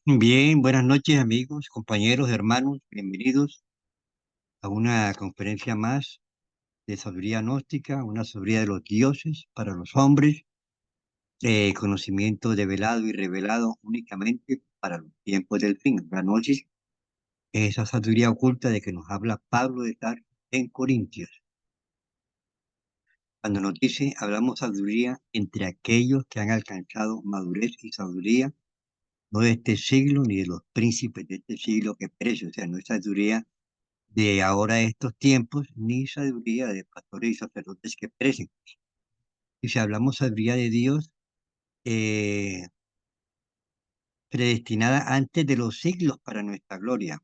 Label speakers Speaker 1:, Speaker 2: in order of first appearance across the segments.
Speaker 1: Bien, buenas noches amigos, compañeros, hermanos, bienvenidos a una conferencia más de sabiduría gnóstica, una sabiduría de los dioses para los hombres, conocimiento develado y revelado únicamente para los tiempos del fin. La noche, esa sabiduría oculta de que nos habla Pablo de Tarso en Corintios, cuando nos dice, hablamos sabiduría entre aquellos que han alcanzado madurez y sabiduría, no de este siglo ni de los príncipes de este siglo que perecen, o sea, no es sabiduría de ahora estos tiempos, ni sabiduría de pastores y sacerdotes que perecen. Y si hablamos sabiduría de Dios, eh, predestinada antes de los siglos para nuestra gloria,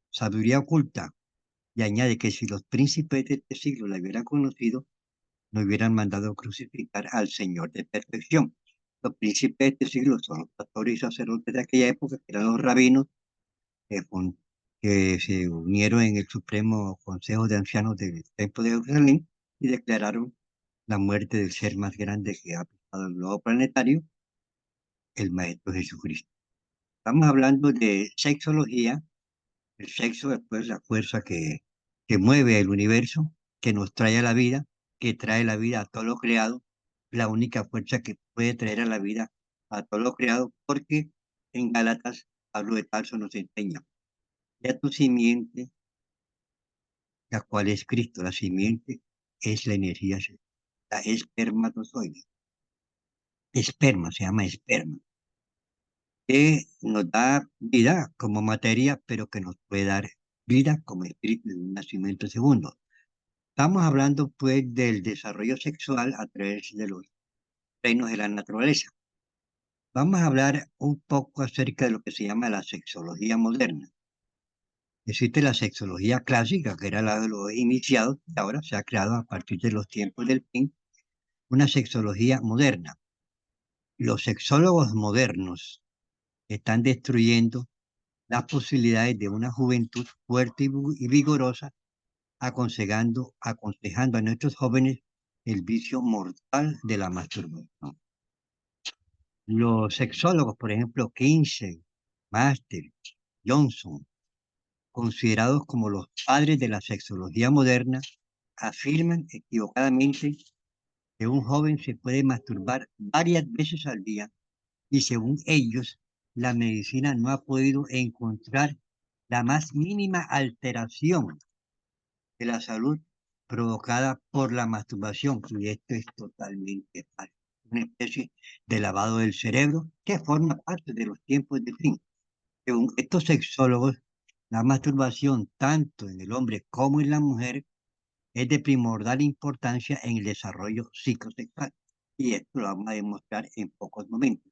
Speaker 1: sabiduría oculta, y añade que si los príncipes de este siglo la hubieran conocido, no hubieran mandado crucificar al Señor de perfección. Los príncipes de este siglo son los pastores y sacerdotes de aquella época, que eran los rabinos, que, que se unieron en el Supremo Consejo de Ancianos del Templo de Jerusalén y declararon la muerte del ser más grande que ha pisado el globo planetario, el Maestro Jesucristo. Estamos hablando de sexología. El sexo es pues la fuerza que mueve el universo, que nos trae a la vida, que trae la vida a todo lo creado, la única fuerza que puede traer a la vida a todo lo creado, porque en Gálatas Pablo de Tarso nos enseña, ya tu simiente, la cual es Cristo, la simiente es la energía sexual, la espermatozoide, esperma, se llama esperma, que nos da vida como materia, pero que nos puede dar vida como espíritu de un nacimiento segundo. Estamos hablando pues del desarrollo sexual a través de los reinos de la naturaleza. Vamos a hablar un poco acerca de lo que se llama la sexología moderna. Existe la sexología clásica, que era la de los iniciados, y ahora se ha creado a partir de los tiempos del fin una sexología moderna. Los sexólogos modernos están destruyendo las posibilidades de una juventud fuerte y vigorosa, aconsejando a nuestros jóvenes el vicio mortal de la masturbación. Los sexólogos, por ejemplo, Kinsey, Master, Johnson, considerados como los padres de la sexología moderna, afirman equivocadamente que un joven se puede masturbar varias veces al día y según ellos, la medicina no ha podido encontrar la más mínima alteración de la salud provocada por la masturbación, y esto es totalmente falso. Una especie de lavado del cerebro que forma parte de los tiempos de fin. Según estos sexólogos, la masturbación, tanto en el hombre como en la mujer, es de primordial importancia en el desarrollo psicosexual. Y esto lo vamos a demostrar en pocos momentos.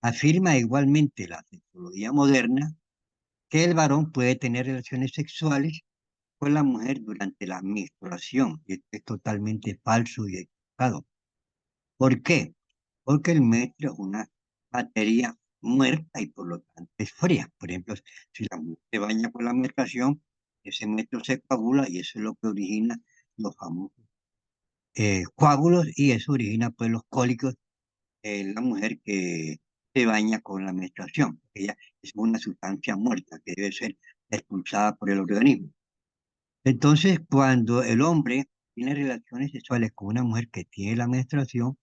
Speaker 1: Afirma igualmente la sexología moderna que el varón puede tener relaciones sexuales con la mujer durante la menstruación. Y esto es totalmente falso y equivocado. ¿Por qué? Porque el menstruo es una materia muerta y por lo tanto es fría. Por ejemplo, si la mujer se baña con la menstruación, ese menstruo se coagula y eso es lo que origina los famosos coágulos y eso origina pues los cólicos en la mujer que se baña con la menstruación. Ella es una sustancia muerta que debe ser expulsada por el organismo. Entonces, cuando el hombre tiene relaciones sexuales con una mujer que tiene la menstruación,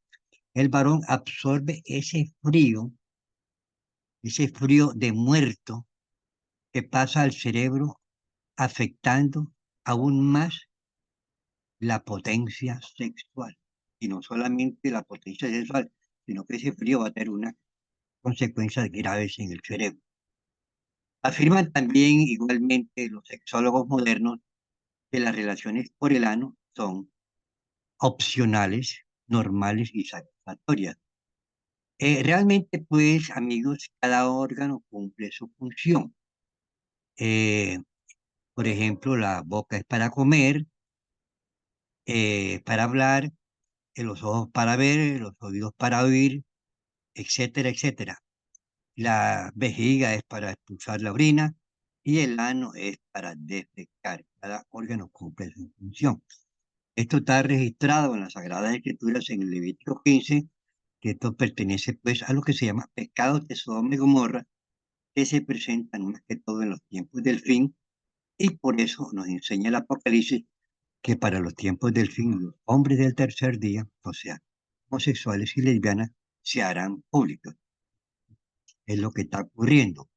Speaker 1: el varón absorbe ese frío de muerto que pasa al cerebro, afectando aún más la potencia sexual. Y no solamente la potencia sexual, sino que ese frío va a tener unas consecuencias graves en el cerebro. Afirman también igualmente los sexólogos modernos que las relaciones por el ano son opcionales, normales y satisfactorias. Realmente, pues, amigos, cada órgano cumple su función. Eh, por ejemplo, la boca es para comer, para hablar, los ojos para ver, los oídos para oír, etcétera, etcétera. La vejiga es para expulsar la orina y el ano es para defecar. Cada órgano cumple su función. Esto está registrado en las Sagradas Escrituras en el Levítico 15, que esto pertenece pues a lo que se llama pecados de Sodoma y Gomorra, que se presentan más que todo en los tiempos del fin, y por eso nos enseña el Apocalipsis que para los tiempos del fin los hombres del tercer día, o sea, homosexuales y lesbianas, se harán públicos. Es lo que está ocurriendo.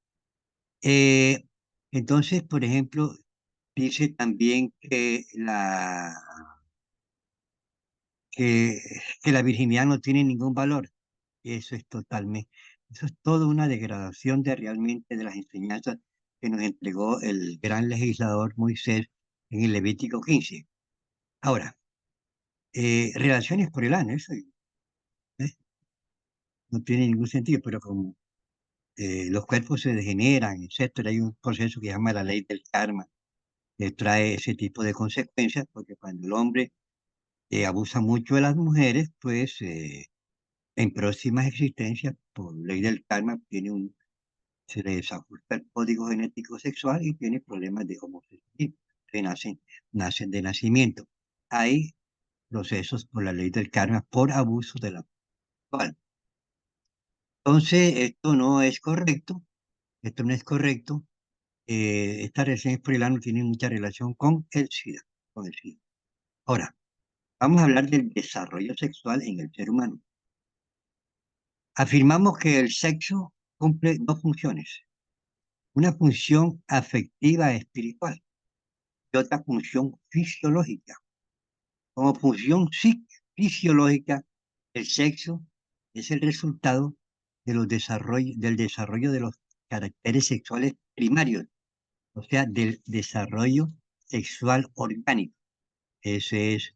Speaker 1: Eh, entonces, por ejemplo, dice también que, que la virginidad no tiene ningún valor. Eso es toda una degradación de realmente de las enseñanzas que nos entregó el gran legislador Moisés en el Levítico 15. Ahora, relaciones por el ano, eso ¿eh? No tiene ningún sentido, pero como los cuerpos se degeneran, etcétera, hay un proceso que se llama la ley del karma, que trae ese tipo de consecuencias, porque cuando el hombre abusa mucho de las mujeres, pues en próximas existencias, por ley del karma, se le desajusta el código genético sexual y tiene problemas de homosexualismo, que nacen de nacimiento. Hay procesos por la ley del karma por abuso de la sexual. Entonces, esto no es correcto. Esta relación por el ano tiene mucha relación con el SIDA. Ahora, vamos a hablar del desarrollo sexual en el ser humano. Afirmamos que el sexo cumple dos funciones, una función afectiva espiritual y otra función fisiológica. Como función fisiológica, el sexo es el resultado del desarrollo de los caracteres sexuales primarios, o sea, del desarrollo sexual orgánico. Esa es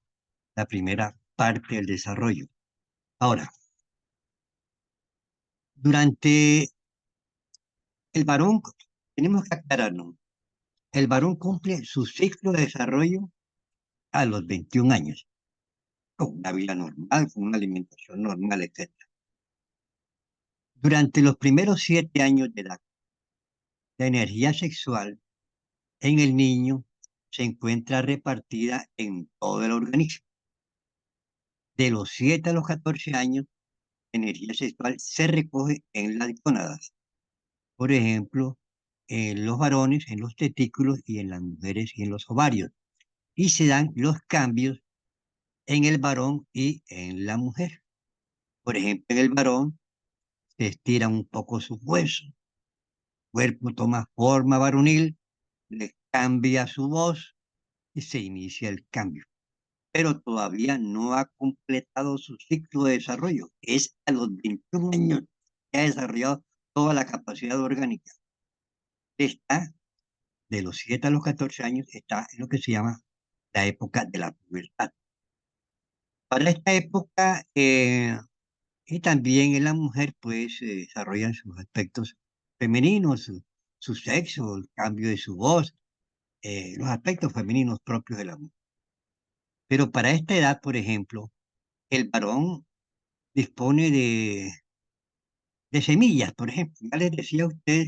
Speaker 1: la primera parte del desarrollo. Ahora, durante el varón, tenemos que aclararnos, el varón cumple su ciclo de desarrollo a los 21 años, con una vida normal, con una alimentación normal, etc. Durante los primeros 7 años de edad, la energía sexual en el niño se encuentra repartida en todo el organismo. De los 7 a los 14 años, la energía sexual se recoge en las gónadas. Por ejemplo, en los varones, en los testículos y en las mujeres y en los ovarios. Y se dan los cambios en el varón y en la mujer. Por ejemplo, en el varón se estiran un poco sus huesos, el cuerpo toma forma varonil, le cambia su voz y se inicia el cambio. Pero todavía no ha completado su ciclo de desarrollo. Es a los 21 años que ha desarrollado toda la capacidad orgánica. Está de los 7 a los 14 años, está en lo que se llama la época de la pubertad. Para esta época, y también en la mujer, pues, se desarrollan sus aspectos femeninos, su sexo, el cambio de su voz, los aspectos femeninos propios de la mujer. Pero para esta edad, por ejemplo, el varón dispone de semillas, por ejemplo. Ya les decía a usted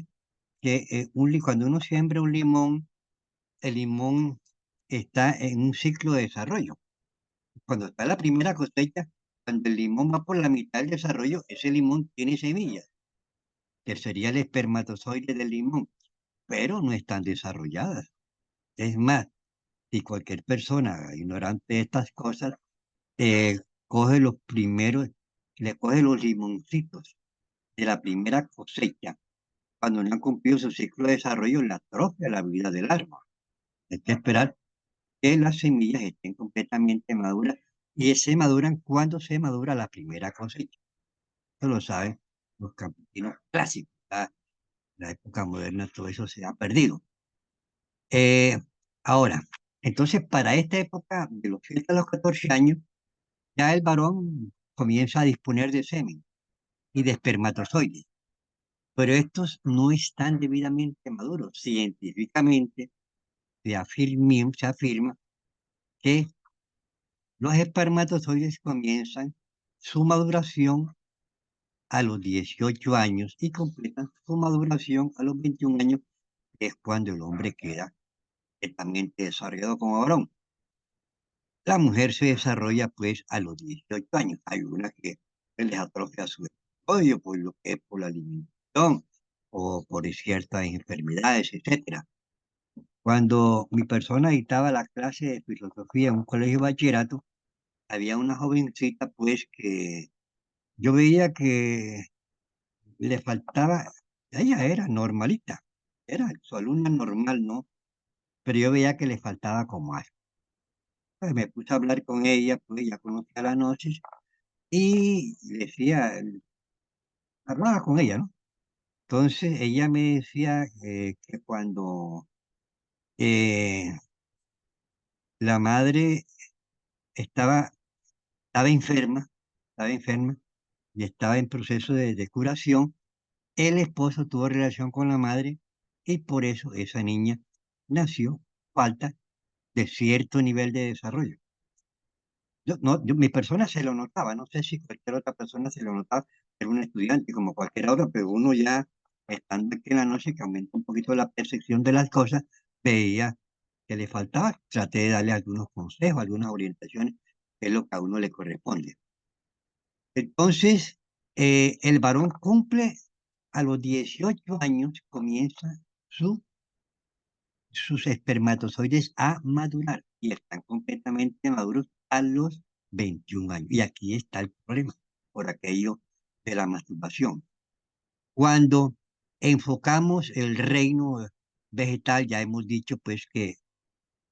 Speaker 1: que cuando uno siembra un limón, el limón está en un ciclo de desarrollo. Cuando está la primera cosecha, cuando el limón va por la mitad del desarrollo, ese limón tiene semillas, que sería el espermatozoide del limón, pero no están desarrolladas. Es más, si cualquier persona ignorante de estas cosas eh, coge los primeros, le coge los limoncitos de la primera cosecha, cuando no han cumplido su ciclo de desarrollo, la atrofia la vida del árbol. Hay que esperar que las semillas estén completamente maduras y se maduran cuando se madura la primera cosecha. Eso lo saben los campesinos clásicos. La época moderna todo eso se ha perdido. Eh, ahora, entonces para esta época, de los 7 a los 14 años, ya el varón comienza a disponer de semen y de espermatozoides, pero estos no están debidamente maduros. Científicamente se afirma que los espermatozoides comienzan su maduración a los 18 años y completan su maduración a los 21 años, que es cuando el hombre queda completamente desarrollado como varón. La mujer se desarrolla pues a los 18 años. Hay una que se les atrofia su desarrollo por lo que es por la alimentación, o por ciertas enfermedades, etcétera. Cuando mi persona dictaba la clase de filosofía en un colegio de bachillerato, había una jovencita, pues, que yo veía que le faltaba, ella era normalita, era su alumna normal, ¿no? Pero yo veía que le faltaba como algo. Pues me puse a hablar con ella, pues ya conocía las noches, y decía, hablaba con ella, ¿no? Entonces ella me decía que cuando eh, la madre estaba, estaba enferma y estaba en proceso de curación, el esposo tuvo relación con la madre y por eso esa niña nació falta de cierto nivel de desarrollo. Mi persona se lo notaba, no sé si cualquier otra persona se lo notaba, era un estudiante como cualquier otro, pero uno ya estando aquí en la noche que aumenta un poquito la percepción de las cosas, veía que le faltaba, traté de darle algunos consejos, algunas orientaciones, que es lo que a uno le corresponde. Entonces, el varón cumple a los 18 años, comienza su, sus espermatozoides a madurar y están completamente maduros a los 21 años. Y aquí está el problema, por aquello de la masturbación. Cuando enfocamos el reino vegetal, ya hemos dicho pues que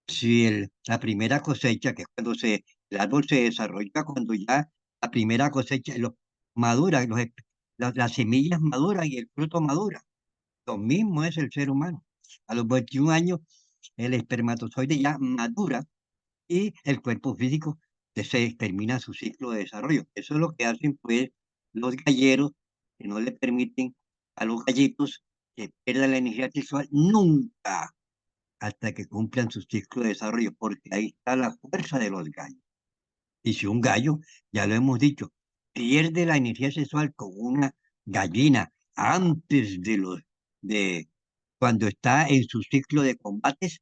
Speaker 1: si la primera cosecha, que es cuando el árbol se desarrolla, cuando ya la primera cosecha madura, las semillas maduran y el fruto madura. Lo mismo es el ser humano. A los 21 años, el espermatozoide ya madura y el cuerpo físico se termina su ciclo de desarrollo. Eso es lo que hacen pues los galleros, que no le permiten a los gallitos que pierdan la energía sexual nunca hasta que cumplan su ciclo de desarrollo, porque ahí está la fuerza de los gallos. Y si un gallo, ya lo hemos dicho, pierde la energía sexual con una gallina antes de cuando está en su ciclo de combates,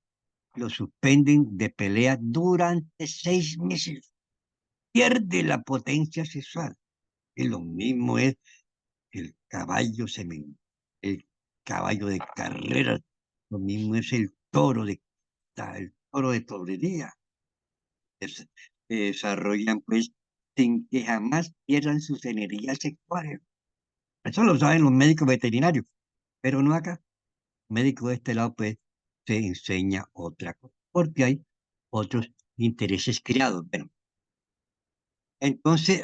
Speaker 1: lo suspenden de pelea durante 6 meses. Pierde la potencia sexual. Y lo mismo es el caballo el caballo de carrera, lo mismo es el toro de torería. Se desarrollan pues sin que jamás pierdan sus energías sexuales. Eso lo saben los médicos veterinarios, pero no acá. Médico de este lado pues se enseña otra cosa, porque hay otros intereses creados. Bueno, entonces,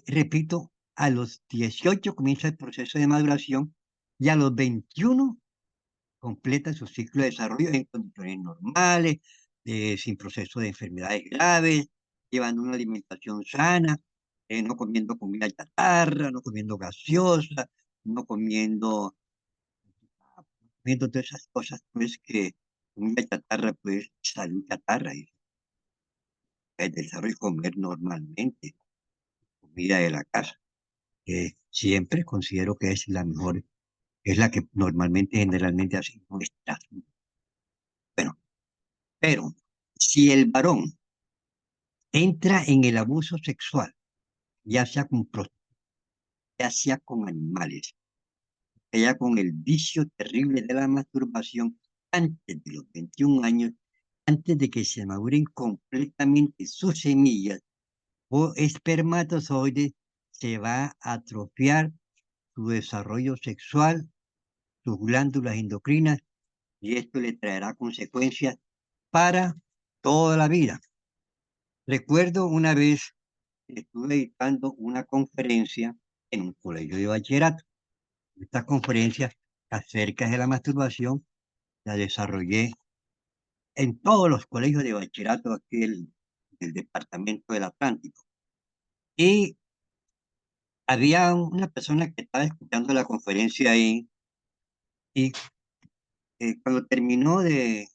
Speaker 1: repito, a los 18 comienza el proceso de maduración y a los 21 completa su ciclo de desarrollo en condiciones normales, sin proceso de enfermedades graves, llevando una alimentación sana, no comiendo comida chatarra, no comiendo gaseosa, no comiendo todas esas cosas, pues que comida chatarra, pues salud chatarra, y el desarrollo comer normalmente, comida de la casa, que siempre considero que es la mejor, es la que normalmente, generalmente hace nuestra. Bueno, pero si el varón entra en el abuso sexual, ya sea con ya sea con animales, ya con el vicio terrible de la masturbación antes de los 21 años, antes de que se maduren completamente sus semillas o espermatozoides, se va a atrofiar su desarrollo sexual, sus glándulas endocrinas, y esto le traerá consecuencias para toda la vida. Recuerdo una vez estuve dictando una conferencia en un colegio de bachillerato. Esta conferencia acerca de la masturbación la desarrollé en todos los colegios de bachillerato aquí del departamento del Atlántico. Y había una persona que estaba escuchando la conferencia ahí y cuando terminó de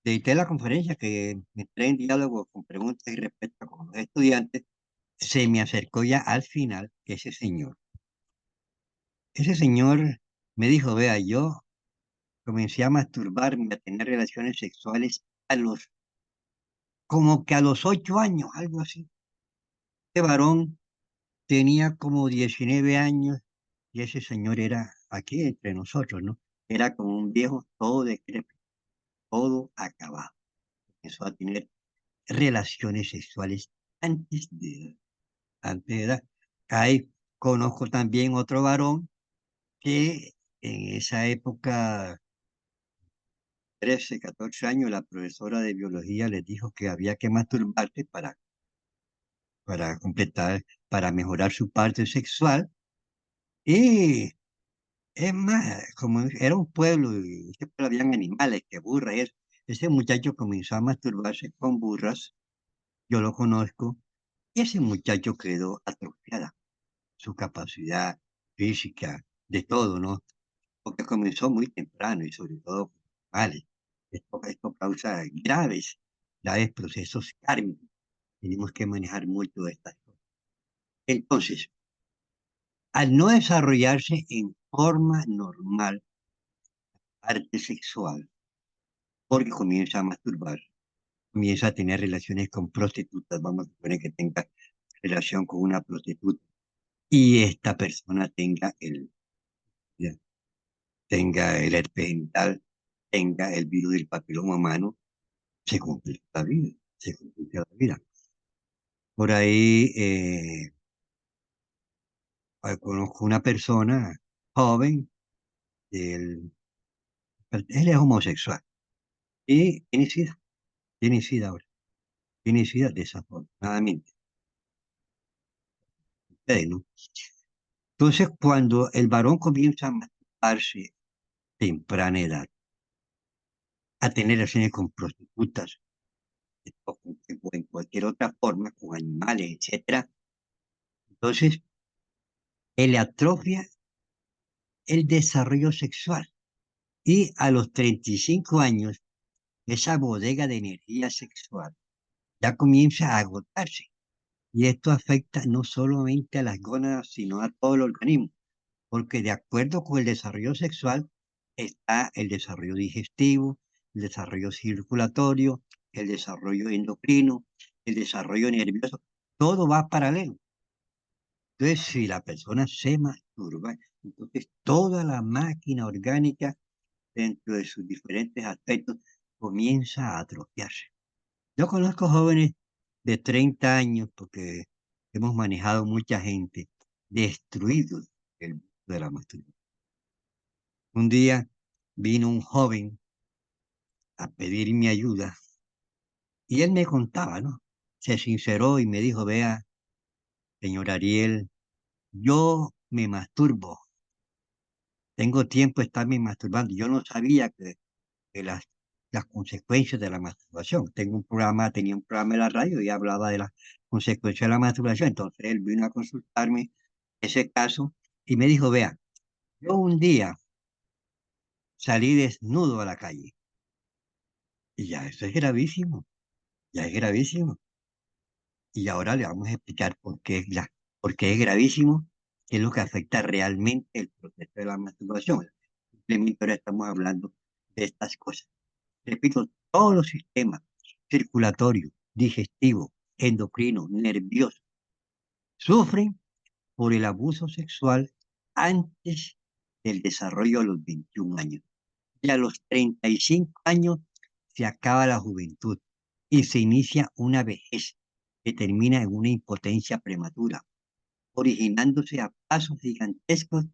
Speaker 1: dictar la conferencia, que entré en diálogo con preguntas y respuestas con los estudiantes, se me acercó ya al final ese señor. Ese señor me dijo, vea, yo comencé a masturbarme, a tener relaciones sexuales como que a los 8 años, algo así. Este varón tenía como 19 años y ese señor era aquí entre nosotros, ¿no? Era como un viejo todo decrépito, todo acabado. Empezó a tener relaciones sexuales antes de edad. Antes de edad. Ahí conozco también otro varón que en esa época, 13, 14 años, la profesora de biología les dijo que había que masturbarse para completar, para mejorar su parte sexual. Y es más, como era un pueblo y siempre habían animales, que burras, y eso, ese muchacho comenzó a masturbarse con burras, yo lo conozco, y ese muchacho quedó atrofiada, su capacidad física, de todo, ¿no? Porque comenzó muy temprano y sobre todo con animales. Esto causa graves procesos kármicos. Tenemos que manejar mucho estas cosas. Entonces, al no desarrollarse en forma normal arte sexual, porque comienza a masturbar, comienza a tener relaciones con prostitutas, vamos a suponer que tenga relación con una prostituta, y esta persona ya, tenga el herpes genital, tenga el virus del papiloma humano, se complica la vida, se complica la vida. Por ahí conozco una persona joven, él, él es homosexual y tiene SIDA ahora, tiene SIDA desafortunadamente. Ustedes, ¿no? Entonces, cuando el varón comienza a masturbarse temprana edad, a tener relaciones con prostitutas o en cualquier otra forma, con animales, etcétera, entonces él atrofia el desarrollo sexual y a los 35 años esa bodega de energía sexual ya comienza a agotarse. Y esto afecta no solamente a las gónadas, sino a todo el organismo, porque de acuerdo con el desarrollo sexual está el desarrollo digestivo, el desarrollo circulatorio, el desarrollo endocrino, el desarrollo nervioso, todo va paralelo. Entonces, si la persona se masturba, entonces toda la máquina orgánica dentro de sus diferentes aspectos comienza a atrofiarse. Yo conozco jóvenes de 30 años, porque hemos manejado mucha gente, destruidos del mundo de la masturbación. Un día vino un joven a pedir mi ayuda y él me contaba, ¿no? Se sinceró y me dijo, vea, señor Ariel, yo me masturbo, tengo tiempo de estarme masturbando. Yo no sabía que las consecuencias de la masturbación. Tenía un programa en la radio y hablaba de las consecuencias de la masturbación. Entonces él vino a consultarme ese caso y me dijo, vea, yo un día salí desnudo a la calle y ya eso es gravísimo, ya es gravísimo. Y ahora le vamos a explicar por qué es gravísimo, qué es lo que afecta realmente el proceso de la masturbación. Simplemente ahora estamos hablando de estas cosas. Repito, todos los sistemas circulatorio, digestivo, endocrino, nervioso, sufren por el abuso sexual antes del desarrollo a los 21 años. Y a los 35 años se acaba la juventud y se inicia una vejez que termina en una impotencia prematura, originándose a pasos gigantescos,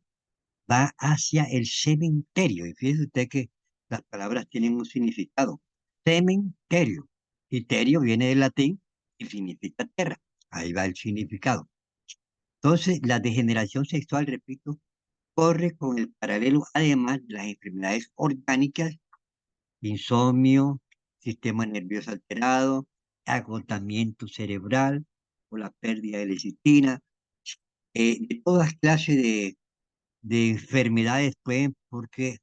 Speaker 1: va hacia el cementerio. Y fíjese usted que las palabras tienen un significado. Cementerio. Y terio viene del latín y significa tierra. Ahí va el significado. Entonces, la degeneración sexual, repito, corre con el paralelo, además de las enfermedades orgánicas, insomnio, sistema nervioso alterado, agotamiento cerebral o la pérdida de lecitina, de todas clases de enfermedades pueden, porque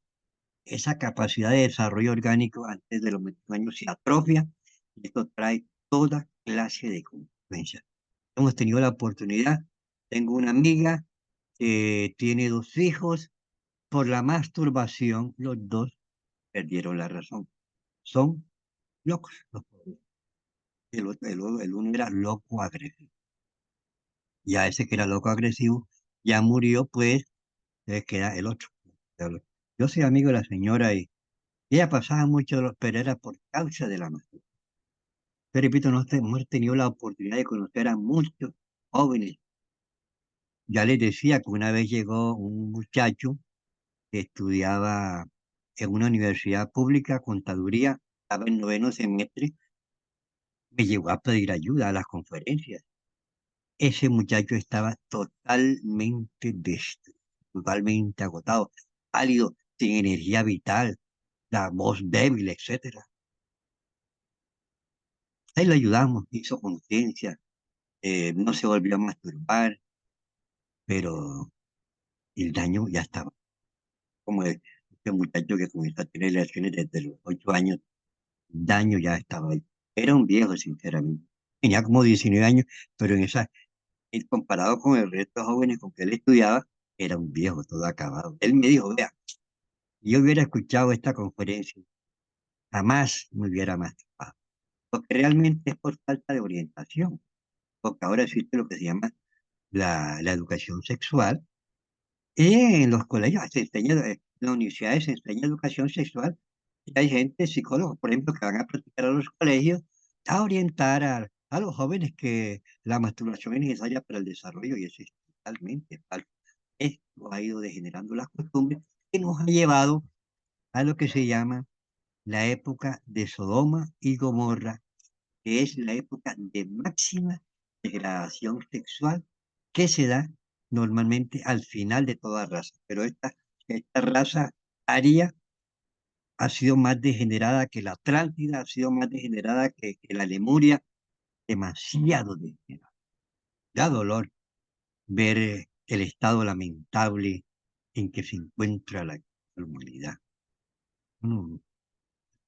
Speaker 1: esa capacidad de desarrollo orgánico antes de los 21 años se atrofia y esto trae toda clase de consecuencias. Hemos tenido la oportunidad, tengo una amiga que tiene dos hijos, por la masturbación los dos perdieron la razón. Son locos los pobres. El uno era loco agresivo. Y a ese que era loco agresivo ya murió, pues queda el otro. Pero yo soy amigo de la señora y ella pasaba mucho de los Pereira por causa de la masturbación. Yo repito, hemos tenido la oportunidad de conocer a muchos jóvenes. Ya les decía que una vez llegó un muchacho que estudiaba en una universidad pública, contaduría, estaba en noveno semestre, me llegó a pedir ayuda a las conferencias. Ese muchacho estaba totalmente destruido, totalmente agotado, pálido, sin energía vital, la voz débil, etcétera. Ahí lo ayudamos, hizo conciencia, no se volvió a masturbar, pero el daño ya estaba. Como este muchacho que comenzó a tener relaciones desde los 8 años, el daño ya estaba ahí. Era un viejo, sinceramente. Tenía como 19 años, pero comparado con el resto de jóvenes con que él estudiaba, era un viejo todo acabado. Él me dijo, vea, yo hubiera escuchado esta conferencia, jamás me hubiera masturbado. Porque realmente es por falta de orientación. Porque ahora existe lo que se llama la educación sexual. Y en los colegios se enseña, en las universidades se enseña educación sexual. Y hay gente, psicólogos, por ejemplo, que van a practicar a los colegios a orientar a los jóvenes que la masturbación es necesaria para el desarrollo y eso es totalmente falso. Esto ha ido degenerando las costumbres que nos ha llevado a lo que se llama la época de Sodoma y Gomorra, que es la época de máxima degradación sexual que se da normalmente al final de toda raza. Pero esta raza aria ha sido más degenerada que la Atlántida, ha sido más degenerada que la Lemuria, demasiado degenerada. Da dolor ver el estado lamentable en que se encuentra la humanidad. Uno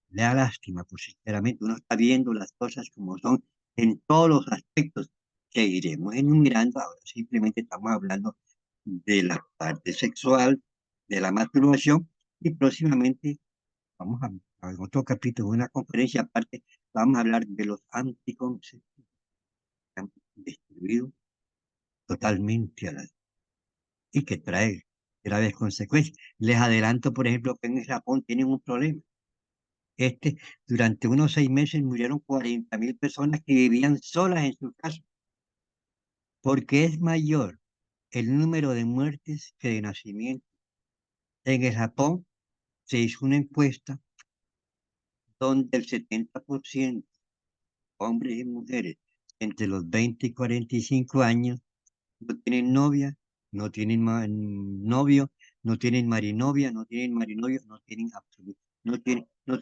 Speaker 1: le da lástima, pues sinceramente uno está viendo las cosas como son en todos los aspectos que iremos enumerando. Ahora simplemente estamos hablando de la parte sexual, de la masturbación, y próximamente vamos en otro capítulo, una conferencia aparte, vamos a hablar de los anticonceptivos que han destruido totalmente a la y que trae graves consecuencias. Les adelanto, por ejemplo, que en Japón tienen un problema. Este, durante unos 6 meses murieron 40.000 personas que vivían solas en sus casas, porque es mayor el número de muertes que de nacimientos. En el Japón se hizo una encuesta donde el 70%, hombres y mujeres, entre los 20 y 45 años, no tienen novia, no tienen novio, no tienen marinovia, no tienen marinovio, no tienen absoluto, no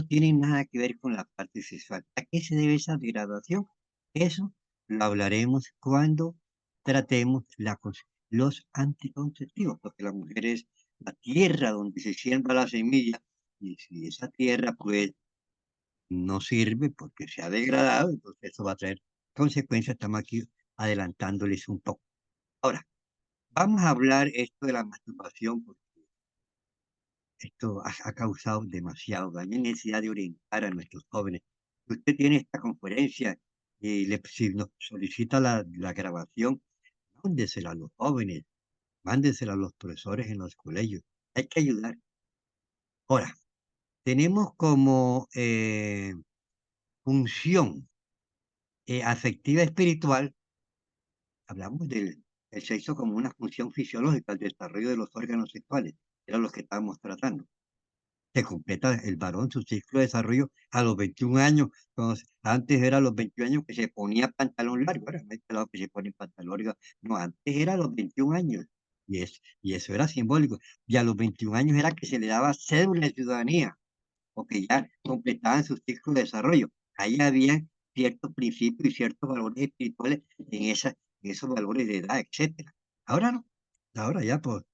Speaker 1: tienen nada que ver con la parte sexual. ¿A qué se debe esa degradación? Eso lo hablaremos cuando tratemos los anticonceptivos, porque la mujer es la tierra donde se siembra la semilla, y si esa tierra pues no sirve porque se ha degradado, entonces eso va a traer consecuencias. Estamos aquí adelantándoles un poco. Ahora, vamos a hablar esto de la masturbación, porque esto ha causado demasiado daño. Hay necesidad de orientar a nuestros jóvenes. Si usted tiene esta conferencia y si nos solicita la grabación, mándesela a los jóvenes, mándesela a los profesores en los colegios. Hay que ayudar. Ahora, tenemos como función afectiva espiritual, hablamos del sexo como una función fisiológica, el desarrollo de los órganos sexuales, era lo que estábamos tratando. Se completa el varón su ciclo de desarrollo a los 21 años. Antes era a los 21 años que se ponía pantalón largo, ahora no hay pelado que se pone pantalón largo. No, antes era a los 21 años. Y eso era simbólico. Y a los 21 años era que se le daba cédula de ciudadanía, porque ya completaban su ciclo de desarrollo. Ahí había ciertos principios y ciertos valores espirituales en esos valores de edad, etcétera. Ahora no. Ahora ya por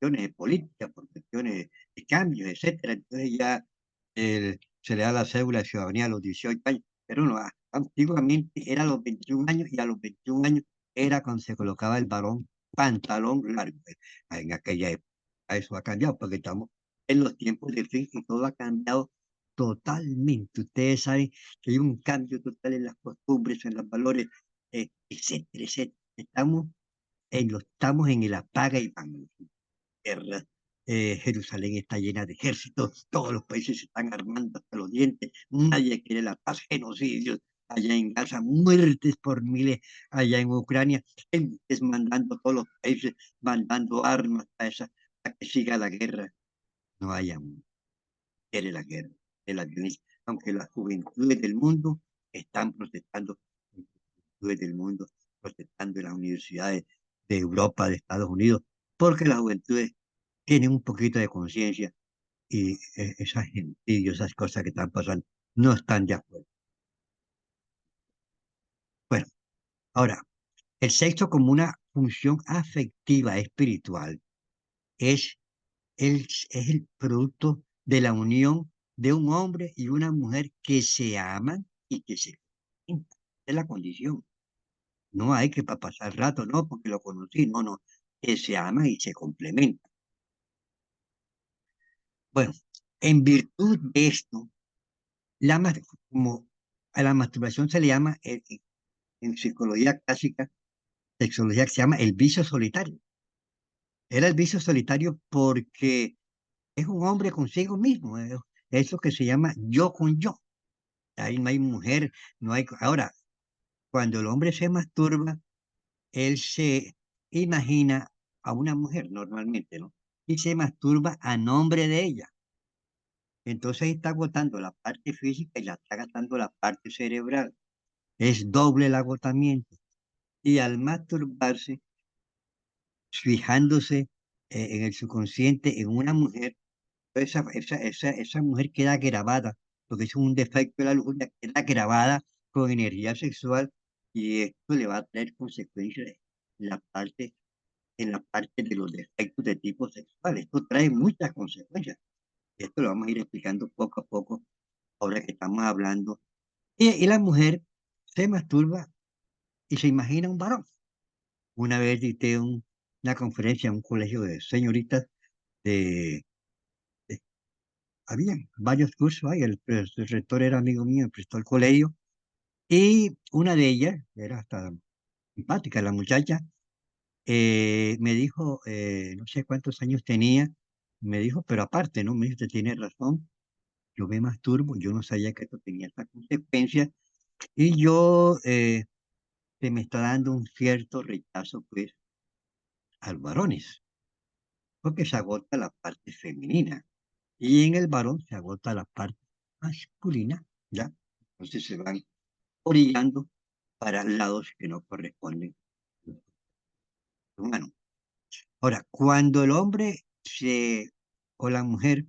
Speaker 1: cuestiones de política, por cuestiones de cambios, etcétera. Entonces ya se le da la cédula de ciudadanía a los 18 años. Pero no, antiguamente era a los 21 años y a los 21 años era cuando se colocaba el varón pantalón largo. En aquella época. Eso ha cambiado porque estamos en los tiempos de fin y todo ha cambiado totalmente. Ustedes saben que hay un cambio total en las costumbres, en los valores, etcétera, etcétera. Estamos en el apaga y vámonos. guerras. Jerusalén está llena de ejércitos, todos los países se están armando hasta los dientes, nadie quiere la paz, genocidios allá en Gaza, muertes por miles allá en Ucrania, gentes mandando, todos los países mandando armas a que siga la guerra. No haya mundo, quiere la guerra, de la violencia, aunque las juventudes del mundo están protestando, las juventudes del mundo protestando en las universidades de Europa, de Estados Unidos, porque las juventudes tienen un poquito de conciencia y esas gentillas, esas cosas que están pasando, no están de acuerdo. Bueno, ahora, el sexo como una función afectiva espiritual es es el producto de la unión de un hombre y una mujer que se aman y que se complementan. Es la condición. No hay que para pasar rato, no, porque lo conocí, no, no, que se aman y se complementan. Bueno, en virtud de esto, como a la masturbación se le llama en psicología clásica, sexología, que se llama el vicio solitario. Era el vicio solitario porque es un hombre consigo mismo, es lo que se llama yo con yo. Ahí no hay mujer, no hay... Ahora, cuando el hombre se masturba, él se imagina a una mujer normalmente, ¿no? Y se masturba a nombre de ella. Entonces ahí está agotando la parte física y la está gastando la parte cerebral. Es doble el agotamiento. Y al masturbarse, fijándose en el subconsciente en una mujer, esa mujer queda grabada, porque es un defecto de la lujuria, queda grabada con energía sexual y esto le va a traer consecuencias en la parte de los defectos de tipo sexual. Esto trae muchas consecuencias. Esto lo vamos a ir explicando poco a poco ahora que estamos hablando. Y la mujer se masturba y se imagina un varón. Una vez dicté una conferencia en un colegio de señoritas de había varios cursos ahí, el rector era amigo mío, me prestó el colegio, y una de ellas, era hasta simpática la muchacha, me dijo, no sé cuántos años tenía, me dijo, pero aparte, ¿no? Me dijo, usted tiene razón, yo me masturbo, yo no sabía que esto tenía esta consecuencia, y yo, se me está dando un cierto rechazo, pues, a los varones, porque se agota la parte femenina. Y en el varón se agota la parte masculina, ¿ya? Entonces se van orillando para lados que no corresponden al humano. Ahora, cuando el hombre o la mujer,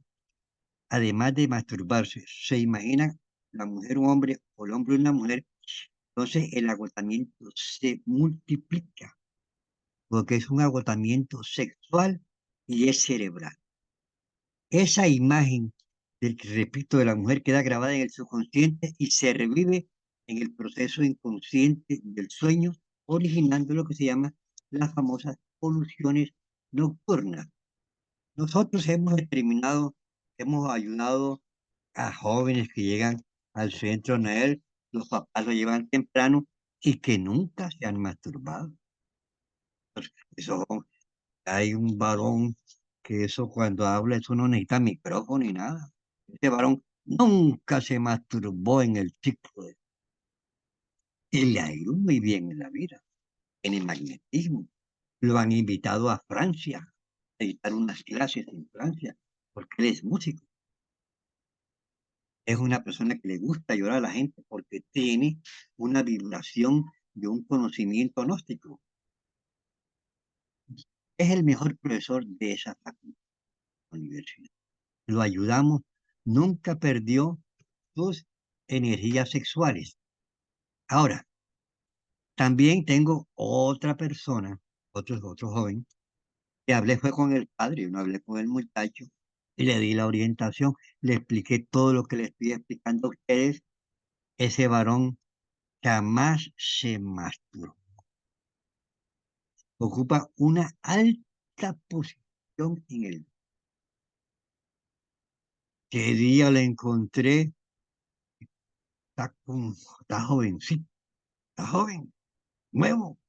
Speaker 1: además de masturbarse, se imagina la mujer un hombre o el hombre una mujer, entonces el agotamiento se multiplica, porque es un agotamiento sexual y es cerebral. Esa imagen del que repito de la mujer queda grabada en el subconsciente y se revive en el proceso inconsciente del sueño, originando lo que se llama las famosas poluciones nocturnas. Nosotros hemos determinado, hemos ayudado a jóvenes que llegan al centro NEL, los papás lo llevan temprano y que nunca se han masturbado. Eso, hay un varón que eso cuando habla, eso no necesita micrófono ni nada. Este varón nunca se masturbó en el ciclo y le ha ido muy bien en la vida, en el magnetismo. Lo han invitado a Francia a dictar unas clases en Francia, porque él es músico. Es una persona que le gusta ayudar a la gente porque tiene una vibración de un conocimiento gnóstico. Es el mejor profesor de esa facultad, universidad. Lo ayudamos, nunca perdió sus energías sexuales. Ahora, también tengo otra persona, otro joven, que hablé fue con el padre, no hablé con el muchacho, y le di la orientación, le expliqué todo lo que le estoy explicando a ustedes. Ese varón jamás se masturbó. Ocupa una alta posición en el... ¿Qué día le encontré? Está jovencito, está joven, nuevo,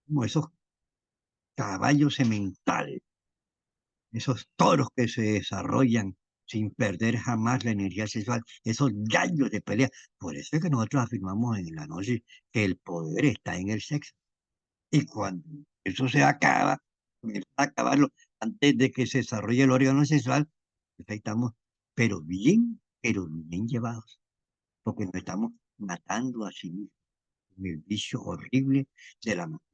Speaker 1: como esos caballos sementales. esos toros que se desarrollan sin perder jamás la energía sexual, esos gallos de pelea. Por eso es que nosotros afirmamos en la noche que el poder está en el sexo. Y cuando eso se acaba, comienza a acabarlo antes de que se desarrolle el órgano sexual, pues ahí estamos, pero bien llevados, porque nos estamos matando a sí mismos, en el vicio horrible de la muerte.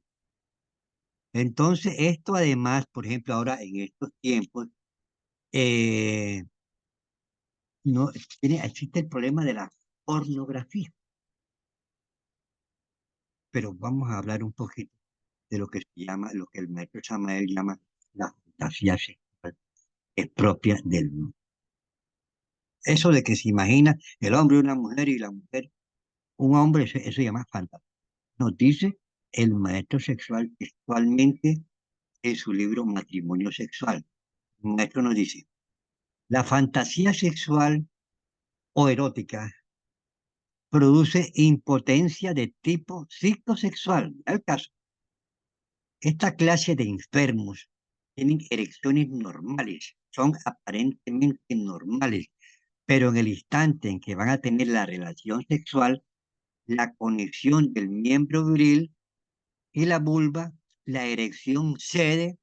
Speaker 1: Entonces, esto además, por ejemplo, ahora en estos tiempos, eh, no, existe el problema de la pornografía, pero vamos a hablar un poquito de lo que se llama, lo que el maestro Samael llama la fantasía sexual, es propia del mundo. Eso de que se imagina el hombre una mujer y la mujer un hombre, eso se llama fantasía. Nos dice el maestro sexual textualmente en su libro Matrimonio Sexual. El maestro nos dice, la fantasía sexual o erótica produce impotencia de tipo psicosexual. Al caso, esta clase de enfermos tienen erecciones normales, son aparentemente normales, pero en el instante en que van a tener la relación sexual, la conexión del miembro viril y la vulva, la erección cede,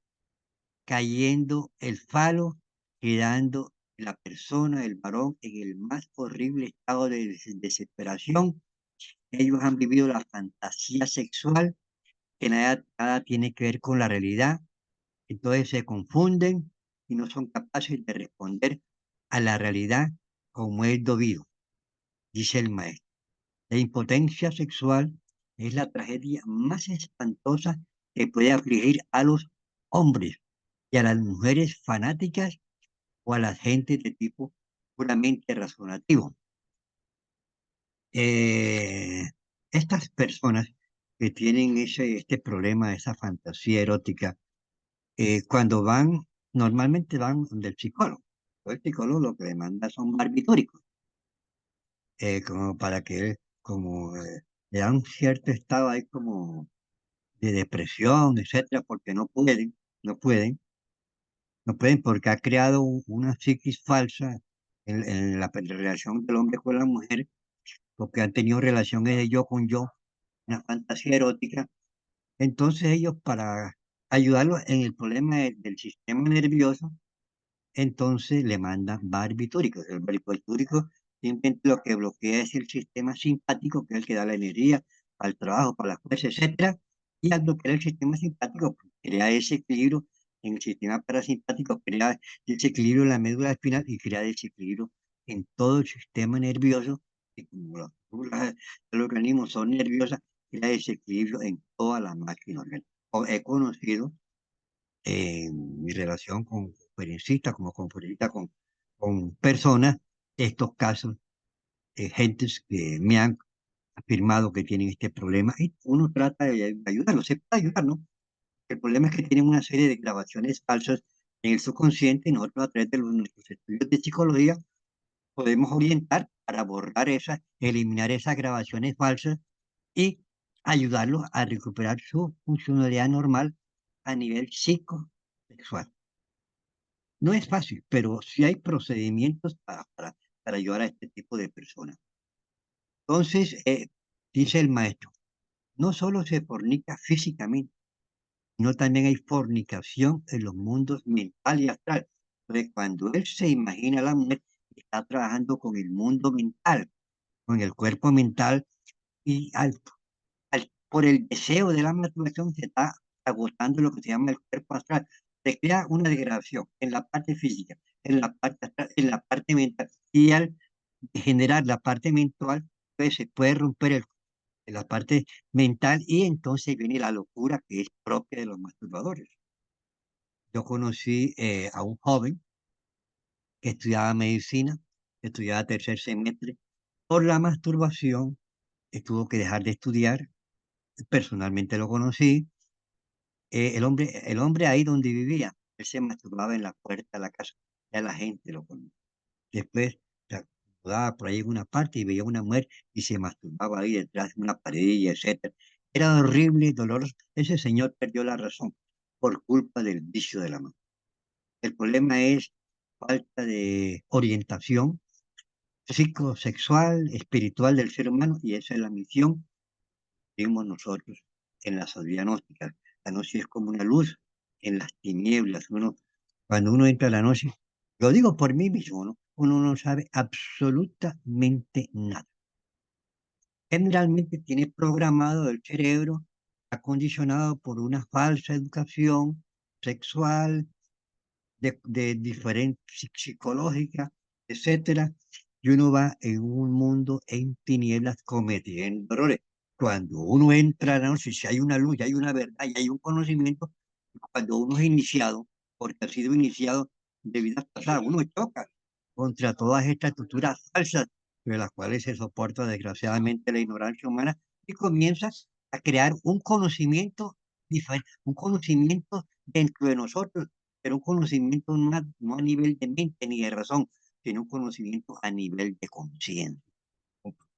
Speaker 1: cayendo el falo, quedando la persona, el varón, en el más horrible estado de desesperación. Ellos han vivido la fantasía sexual, que nada tiene que ver con la realidad, entonces se confunden y no son capaces de responder a la realidad como es debido, dice el maestro. La impotencia sexual es la tragedia más espantosa que puede afligir a los hombres y a las mujeres fanáticas o a la gente de tipo puramente razonativo. Eh, Estas personas que tienen este problema, esa fantasía erótica, cuando van, normalmente van del psicólogo. El psicólogo lo que le manda son barbitúricos, como para que, como le dan un cierto estado ahí como de depresión, etcétera, porque no pueden, no pueden porque ha creado una psiquis falsa en la relación del hombre con la mujer, porque han tenido relaciones de yo con yo, una fantasía erótica. Entonces ellos para ayudarlos en el problema del sistema nervioso, entonces le mandan barbitúricos. El barbitúrico simplemente lo que bloquea es el sistema simpático, que es el que da la energía al trabajo, para las fuerzas, etcétera. Y al bloquear el sistema simpático, pues, crea ese equilibrio en el sistema parasimpático, crea desequilibrio en la médula espinal y crea desequilibrio en todo el sistema nervioso. Y como las células del organismo son nerviosas, crea desequilibrio en toda la máquina orgánica. He conocido mi relación con conferencistas, como conferencista con personas, estos casos, gentes que me han afirmado que tienen este problema y uno trata de ayudarlos, se puede ayudar, ¿no? El problema es que tienen una serie de grabaciones falsas en el subconsciente y nosotros a través de nuestros estudios de psicología podemos orientar para borrar esas, eliminar esas grabaciones falsas y ayudarlos a recuperar su funcionalidad normal a nivel psicosexual. No es fácil, pero sí hay procedimientos para ayudar a este tipo de personas. Entonces, dice el maestro, no solo se fornica físicamente, sino también hay fornicación en los mundos mental y astral. Entonces, cuando él se imagina a la mujer, está trabajando con el mundo mental, con el cuerpo mental, y por el deseo de la masturbación se está agotando lo que se llama el cuerpo astral. Se crea una degradación en la parte física, en la parte astral, en la parte mental. Y al generar la parte mental, pues se puede romper la parte mental y entonces viene la locura que es propia de los masturbadores. Yo conocí a un joven que estudiaba medicina, que estudiaba tercer semestre. Por la masturbación, tuvo que dejar de estudiar. Personalmente lo conocí. El hombre ahí donde vivía, él se masturbaba en la puerta de la casa, ya la gente lo conocía. Después se acomodaba por ahí en una parte y veía una mujer y se masturbaba ahí detrás de una pared, etcétera. Era horrible, doloroso. Ese señor perdió la razón por culpa del vicio de la mano. El problema es falta de orientación psicosexual, espiritual del ser humano, y esa es la misión que tenemos nosotros en la sabiduría gnóstica. La noche es como una luz en las tinieblas. Cuando uno entra a la noche, lo digo por mí mismo, ¿no? Uno no sabe absolutamente nada. Generalmente tiene programado el cerebro, acondicionado por una falsa educación sexual, de diferente psicológica, etcétera, y uno va en un mundo en tinieblas cometiendo errores. Cuando uno entra a la noche, si hay una luz, y hay una verdad, y hay un conocimiento, cuando uno es iniciado, porque ha sido iniciado de vidas pasadas, uno choca contra todas estas estructuras falsas, de las cuales se soporta desgraciadamente la ignorancia humana, y comienza a crear un conocimiento diferente, un conocimiento dentro de nosotros, pero un conocimiento no a nivel de mente ni de razón, sino un conocimiento a nivel de conciencia.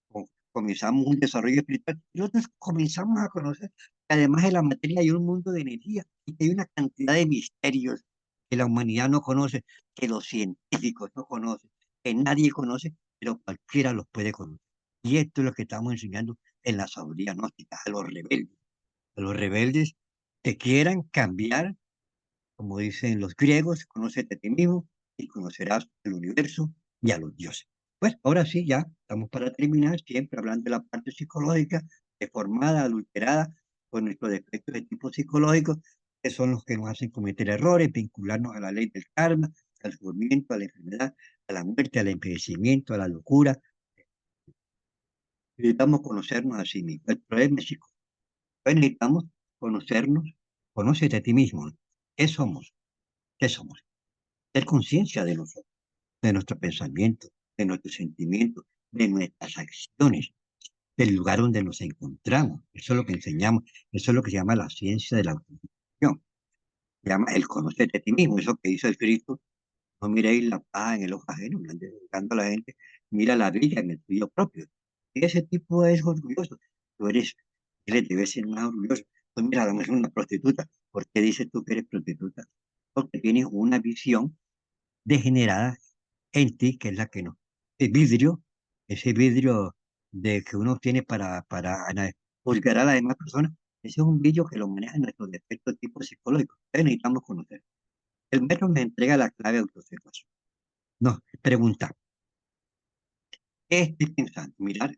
Speaker 1: Co- Comenzamos un desarrollo espiritual y nosotros comenzamos a conocer que además de la materia hay un mundo de energía y que hay una cantidad de misterios que la humanidad no conoce, que los científicos no conocen, que nadie conoce, pero cualquiera los puede conocer. Y esto es lo que estamos enseñando en la sabiduría gnóstica a los rebeldes que quieran cambiar, como dicen los griegos, conócete a ti mismo y conocerás el universo y a los dioses. Pues ahora sí, ya estamos para terminar, siempre hablando de la parte psicológica, deformada, adulterada, con nuestros defectos de tipo psicológico, que son los que nos hacen cometer errores, vincularnos a la ley del karma, al sufrimiento, a la enfermedad, a la muerte, al envejecimiento, a la locura. Necesitamos conocernos a sí mismos. El problema es psicológico. Necesitamos conocernos, conócete a ti mismo. ¿Qué somos? ¿Qué somos? Tener conciencia de nosotros, de nuestro pensamiento, de nuestros sentimientos, de nuestras acciones, del lugar donde nos encontramos. Eso es lo que enseñamos, eso es lo que se llama la ciencia de la autoconocimiento. Se llama el conocerte a ti mismo, eso que dice el Cristo, no miréis la paja en el ojo ajeno, no andes juzgando a la gente, mira la viga en el tuyo propio. Y ese tipo es orgulloso, tú eres, él debe ser más orgulloso. Pues mira, a lo mejor una prostituta, ¿por qué dices tú que eres prostituta? Porque tienes una visión degenerada en ti, que es la que no. Ese vidrio de que uno tiene para juzgar a las demás personas, ese es un vidrio que lo maneja nuestros defectos tipo psicológico. Entonces necesitamos conocer. El metro me entrega la clave de autoobservación. No, pregunta, ¿qué estoy pensando? Mirar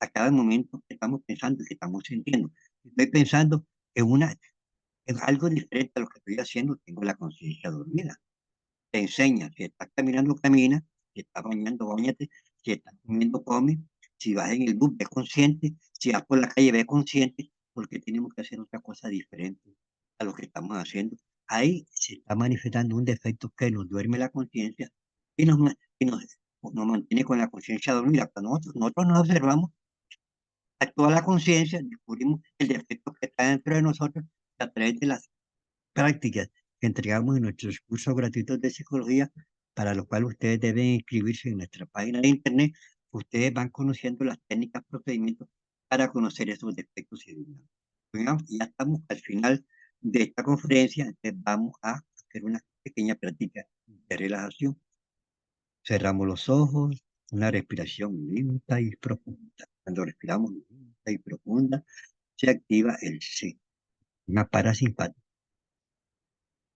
Speaker 1: a cada momento que estamos pensando, que estamos sintiendo. Estoy pensando en algo diferente a lo que estoy haciendo, tengo la conciencia dormida. Te enseña, si estás caminando, camina, si estás bañando, bañate, si estás comiendo, come, si vas en el bus, ve consciente, si vas por la calle, ve consciente, porque tenemos que hacer otra cosa diferente a lo que estamos haciendo. Ahí se está manifestando un defecto que nos duerme la conciencia y nos mantiene con la conciencia dormida. Cuando nosotros nos observamos, actúa la conciencia, descubrimos el defecto que está dentro de nosotros a través de las prácticas que entregamos en nuestros cursos gratuitos de psicología, para lo cual ustedes deben inscribirse en nuestra página de internet. Ustedes van conociendo las técnicas, procedimientos para conocer esos defectos y diagnósticos. Bueno, ya estamos al final de esta conferencia, entonces vamos a hacer una pequeña práctica de relajación. Cerramos los ojos, una respiración lenta y profunda. Cuando respiramos lenta y profunda, se activa el C, una parasimpática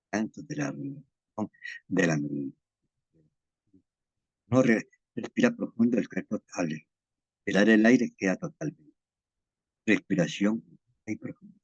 Speaker 1: tanto de de la meditación. No respira profundo el cuerpo total. Esperar el aire queda totalmente. Respiración y profunda.